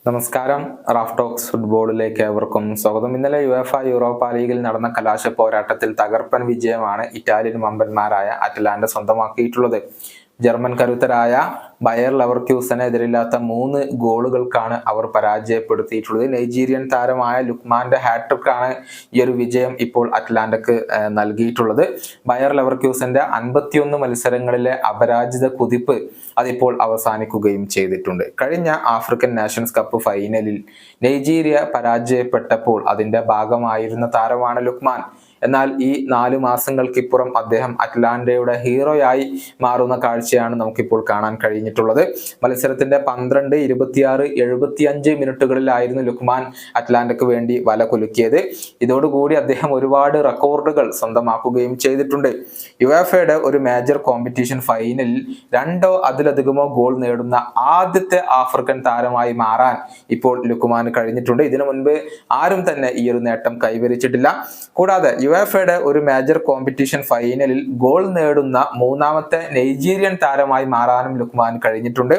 നമസ്കാരം. Raf talks ഫുട്ബോളിലേക്ക് ഏവർക്കും സ്വാഗതം. ഇന്നലെ യുവേഫ യൂറോപ്പ ലീഗിൽ നടന്ന കലാശ പോരാട്ടത്തിൽ തകർപ്പൻ വിജയമാണ് ഇറ്റാലിയൻ വമ്പന്മാരായ അറ്റ്ലാന്റ സ്വന്തമാക്കിയിട്ടുള്ളത്. ജർമ്മൻ കരുത്തരായ ബയർ ലെവർക്യൂസനെ എതിരില്ലാത്ത 3 ഗോളുകൾക്കാണ് അവർ പരാജയപ്പെടുത്തിയിട്ടുള്ളത്. നൈജീരിയൻ താരമായ ലുക്മാന്റെ ഹാട്രിക് ആണ് ഈ ഒരു വിജയം ഇപ്പോൾ അറ്റ്ലാന്റക്ക് നൽകിയിട്ടുള്ളത്. ബയർ ലെവർക്യൂസന്റെ 51 മത്സരങ്ങളിലെ അപരാജിത കുതിപ്പ് അതിപ്പോൾ അവസാനിക്കുകയും ചെയ്തിട്ടുണ്ട്. കഴിഞ്ഞ ആഫ്രിക്കൻ നാഷൻസ് കപ്പ് ഫൈനലിൽ നൈജീരിയ പരാജയപ്പെട്ടപ്പോൾ അതിന്റെ ഭാഗമായിരുന്ന താരമാണ് ലുക്മാൻ. എന്നാൽ ഈ 4 മാസങ്ങൾക്കിപ്പുറം അദ്ദേഹം അറ്റ്ലാന്റയുടെ ഹീറോയായി മാറുന്ന കാഴ്ചയാണ് നമുക്കിപ്പോൾ കാണാൻ കഴിഞ്ഞിട്ടുള്ളത്. മത്സരത്തിന്റെ 12, 26, 75 മിനിറ്റുകളിലായിരുന്നു ലുക്മാൻ അറ്റ്ലാന്റയ്ക്ക് വേണ്ടി വല കുലുക്കിയത്. ഇതോടുകൂടി അദ്ദേഹം ഒരുപാട് റെക്കോർഡുകൾ സ്വന്തമാക്കുകയും ചെയ്തിട്ടുണ്ട്. യുവേഫയുടെ ഒരു മേജർ കോമ്പറ്റീഷൻ ഫൈനലിൽ 2 അതിലധികമോ ഗോൾ നേടുന്ന ആദ്യത്തെ ആഫ്രിക്കൻ താരമായി മാറാൻ ഇപ്പോൾ ലുക്മാന് കഴിഞ്ഞിട്ടുണ്ട്. ഇതിനു മുൻപ് ആരും തന്നെ ഈ ഒരു നേട്ടം കൈവരിച്ചിട്ടില്ല. കൂടാതെ യുവേഫയുടെ ഒരു മേജർ കോമ്പറ്റീഷൻ ഫൈനലിൽ ഗോൾ നേടുന്ന 3ാമത്തെ നൈജീരിയൻ താരമായി മാറാനും ലുക്മാൻ കഴിഞ്ഞിട്ടുണ്ട്.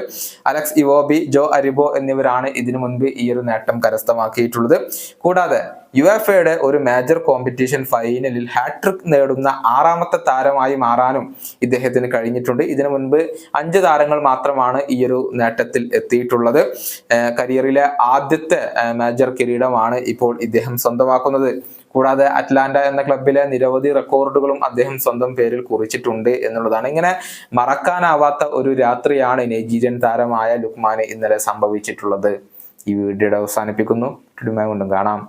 അലക്സ് ഇവോബി, ജോ അരിബോ എന്നിവരാണ് ഇതിനു മുൻപ് ഈ ഒരു നേട്ടം കരസ്ഥമാക്കിയിട്ടുള്ളത്. കൂടാതെ യുവേഫയുടെ ഒരു മേജർ കോമ്പറ്റീഷൻ ഫൈനലിൽ ഹാട്രിക് നേടുന്ന 6ാമത്തെ താരമായി മാറാനും ഇദ്ദേഹത്തിന് കഴിഞ്ഞിട്ടുണ്ട്. ഇതിനു മുൻപ് 5 താരങ്ങൾ മാത്രമാണ് ഈ ഒരു നേട്ടത്തിൽ എത്തിയിട്ടുള്ളത്. കരിയറിലെ ആദ്യത്തെ മേജർ കിരീടമാണ് ഇപ്പോൾ ഇദ്ദേഹം സ്വന്തമാക്കുന്നത്. കൂടാതെ അറ്റ്ലാന്റ എന്ന ക്ലബിലെ നിരവധി റെക്കോർഡുകളും അദ്ദേഹം സ്വന്തം പേരിൽ കുറിച്ചിട്ടുണ്ട് എന്നുള്ളതാണ്. ഇങ്ങനെ മറക്കാനാവാത്ത ഒരു രാത്രിയാണ് നൈജീരിയൻ താരമായ ലുക്മാന് ഇന്നലെ സംഭവിച്ചിട്ടുള്ളത്. ഈ വീഡിയോയുടെ അവസാനിപ്പിക്കുന്നു. കൊണ്ടും കാണാം.